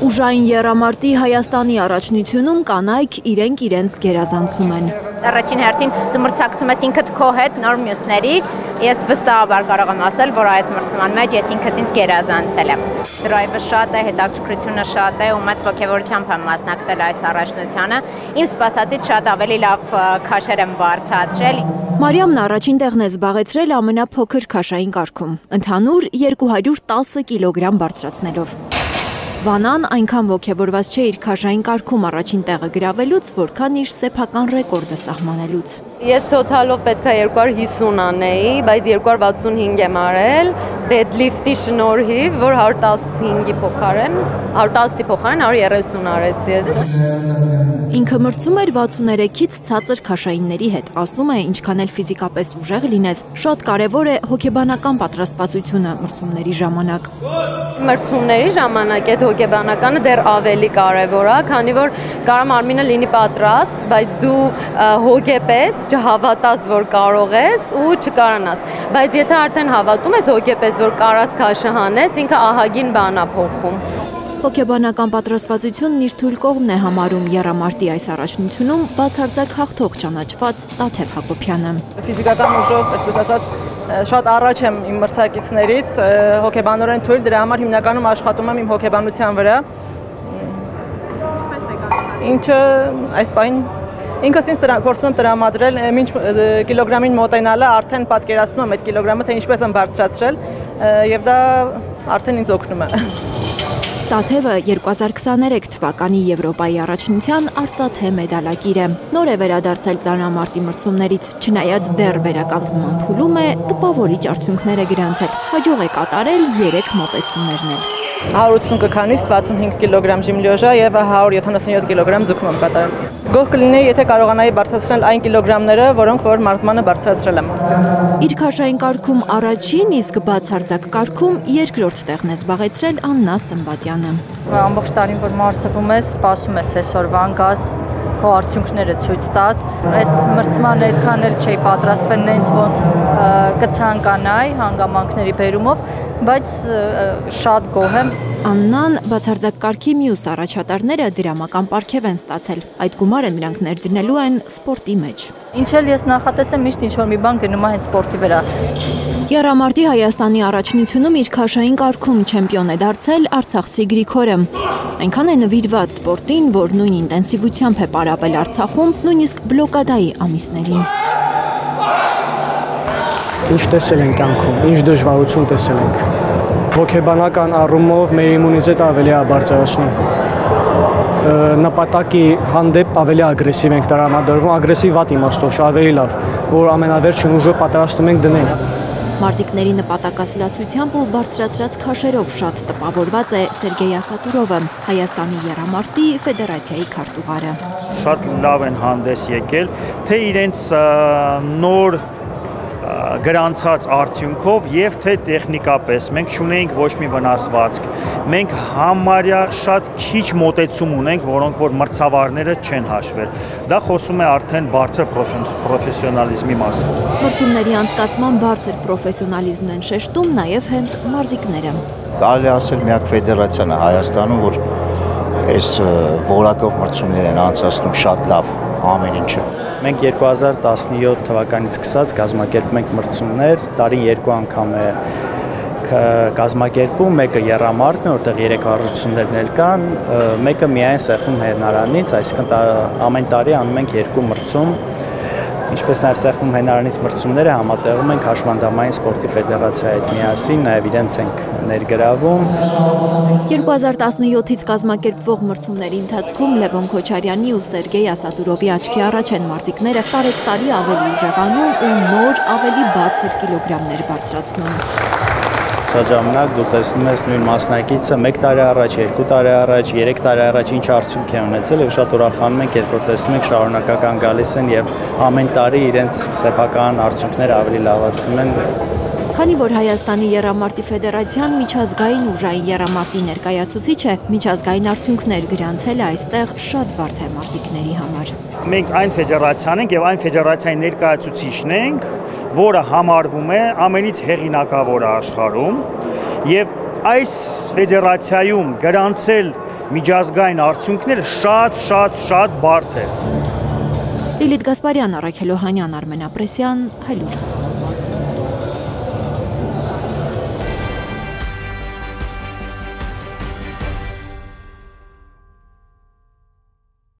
Ուժային եռամարտի Հայաստանի առաջնությունում կանայք իրենք իրենց գերազանցում են։ Առաջին հերթին դու մրցակցում ես ինքդ քո հետ նոր մյուսների, ես վստահաբար կարող եմ ասել, որ այս մրցման մեջ ես ինքս ինձ գերազանցել եմ։ Դրայվը շատ է, հետաքրքրությունը շատ է ու մեծ ոգևորությամբ եմ մասնակցել այս առաջնությանը։ Իմ սպասածից շատ ավելի լավ քաշեր եմ բարձրացրել։ Մարիամն առաջին տեղն է զբաղեցրել ամենափոքր քաշային կարգում, ընդհանուր 210 կիլոգրամ բարձրացնելով։ Վանան այնքան ոգևորված չէ իր քաշային կարգում առաջին տեղը գրավելուց, որքան իր սեփական ռեկորդը սահմանելուց։ Ես թոթալով պետք է 250 անեի, բայց 265 եմ արել, դեդլիֆտի շնորհիվ, որ 115-ի փոխարեն 130 արեցի ես։ Ինքը մրցում էր 63-ից ցածր քաշայինների հետ, ասում է, ինչքան էլ ֆիզիկապես ուժեղ լինես, շատ կարևոր է հոգեբանական պատրաստվածությունը մրցումների ժամանակ։ Մրցումների ժամանակ այդ հոգեբանականը դեռ ավելի կարևոր է, քանի որ կարող մարմինը լինի պատրաստ, բայց դու հոգեպես չհավատաս, որ կարող ես ու չկարանաս, բայց եթե արդեն հավատում ես հոգեպես, որ կարաս քաշը հանես, ինքը ահագին բան է փոխում։ Հոգեբանական պատրաստվածությունն իր թույլ կողմն է համարում եռամարտի այս առաջնությունում բացարձակ հաղթող ճանաչված Տաթև Հակոբյանը։ Ֆիզիկական ուժով, այսպես ասած, շատ առաջ եմ իմ մրցակիցներից, հոգեբանորեն թույլ, դրա համար հիմնականում աշխատում եմ իմ հոգեբանության վրա։ Ինչը այս պահին ինքս ինձ փորձում եմ տրամադրել, մինչ կիլոգրամին մոտենալը արդեն պատկերացնում եմ այդ կիլոգրամը, թե ինչպես եմ բարձրացրել, եւ դա արդեն ինձ օգնում է։ Տաթևը 2023 թվականի Եվրոպայի առաջնության արծաթե մեդալակիր է։ Նոր է վերադարձել ծանրամարտի մրցումներից, չնայած դեռ վերականգնման փուլում է, տպավորիչ արդյունքներ է գրանցել։ Հաջող է կատարել 3 մոտեցումներն էլ։ 180 կքանից 65 կիլոգրամ ժիմլյոժա եւ 177 կիլոգրամ ձգում եմ կատարել։ Գոհ կլինեի, եթե կարողանայի բարձրացնել այն կիլոգրամները, որոնք որ մարզմանը բարձրացրել եմ։ Իր քաշային կարգում առաջին, իսկ բացարձակ կարգում երկրորդ տեղն է զբաղեցրել Աննա Սմբատյանը։ Ամբողջ տարին, որ մարզվում ես, սպասում ես այսօրվան գաս, քո արդյունքները ցույց տաս։ Այս մրցմանը այդքան էլ չէի պատրաստվել, նենց ոնց կցանկանայի հանգամանքների բերումով, բայց շատ գոհ եմ։ Աննան բացարձակ կարգի մյուս առաջատարները դրամական պարգև են ստացել։ Այդ գումարը նրանք ներդնելու են սպորտի մեջ։ Ինչ էլ ես նախատեսեմ, միշտ ինչ-որ մի բան գնում է հենց սպորտի վրա։ Եռամարտի Հայաստանի առաջնությունում իր քաշային կարգում չեմպիոն է դարձել արցախցի Գրիգորը։ Այնքան է նվիրված սպորտին, որ նույն ինտենսիվությամբ է պարապել Արցախում, նույնիսկ բլոկադայի ամիսներին։ Ինչ տեսել ենք կյանքում, ինչ դժվարություն տեսել ենք։ Հոգեբանական առումով մեր իմունիտետը ավելի է բարձրացնում։ Նպատակի հանդեպ ավելի ագրեսիվ ենք տրամադրվում, ագրեսիվ վատ իմաստով, ավելի լավ, որ ամենավերջին ուժը պատրաստում ենք դնենք։ Մարզիկների նպատակասլացությամբ ու բարձրացրած քաշերով շատ տպավորված է Սերգեյ Ասատուրովը, Հայաստանի եռամարտի ֆեդերացիայի քարտուղարը։ Շատ լավ են հանդես եկել, թե իրենց նոր գրանցած արդյունքով եւ թե տեխնիկապես մենք չունենք ոչ մի վնասվածք։ Մենք համարյա շատ քիչ մոտեցում ունենք, որոնք որ մրցավարները չեն հաշվել։ Դա խոսում է արդեն բարձր պրոֆեսիոնալիզմի մասին։ Մրցումների անցկացման բարձր պրոֆեսիոնալիզմն են շեշտում նաեւ հենց մարզիկները։ Կարելի ասել միակ ֆեդերացիան է Հայաստանում, որ այս որակով մրցումներ են անցկացնում շատ լավ ամեն ինչը։ Մենք 2017 թվականից սկսած կազմակերպում ենք մրցումներ, տարին 2 անգամ է կազմակերպում, մեկը եռամարտն է, որտեղ 3 վարժություններն էլ կան, մեկը միայն Սեղմում հենարանից, այսինքն ամեն տարի անում ենք 2 մրցում, ինչպես նաև Սեղմում հենարանից մրցումները համատեղում ենք Հաշմանդամային սպորտի ֆեդերացիայի հետ միասին, նաև իրենց ենք ներգրավում։ 2017-ից կազմակերպվող մրցումների ընթացքում Լևոն Քոչարյանի ու Սերգեյ Ասատուրովի աչքի առաջ են մարզիկները տարեց տարի ավելի ուժեղանում ու նոր ավելի բարձր կիլոգրամներ բարձրացնում։ Շատ ժամանակ դու տեսնում ես նույն մասնակիցը 1 տարի առաջ, 2 տարի առաջ, 3 տարի առաջ ինչ արդյունք է ունեցել եւ շատ ուրախանում ենք, երբ որ տեսնում ենք շարունակական գալիս են եւ ամեն տարի իրենց սեփական արդյունքները ավելի լավացնում են։ Քանի որ Հայաստանի եռամարտի ֆեդերացիան միջազգային ուժային եռամարտի ներկայացուցիչ է, միջազգային արդյունքներ գրանցելը այստեղ շատ բարդ է մարզիկների համար։ Մենք այն ֆեդերացիան ենք եւ այն ֆեդերացիայի ներկայացուցիչն ենք, որը համարվում է ամենից հեղինակավորը աշխարհում եւ այս ֆեդերացիայում գրանցել միջազգային արդյունքները շատ բարդ է։ Լիլիթ Գասպարյան, Առաքել Օհանյան, Արմեն Ապրեսյան, Հայլուր։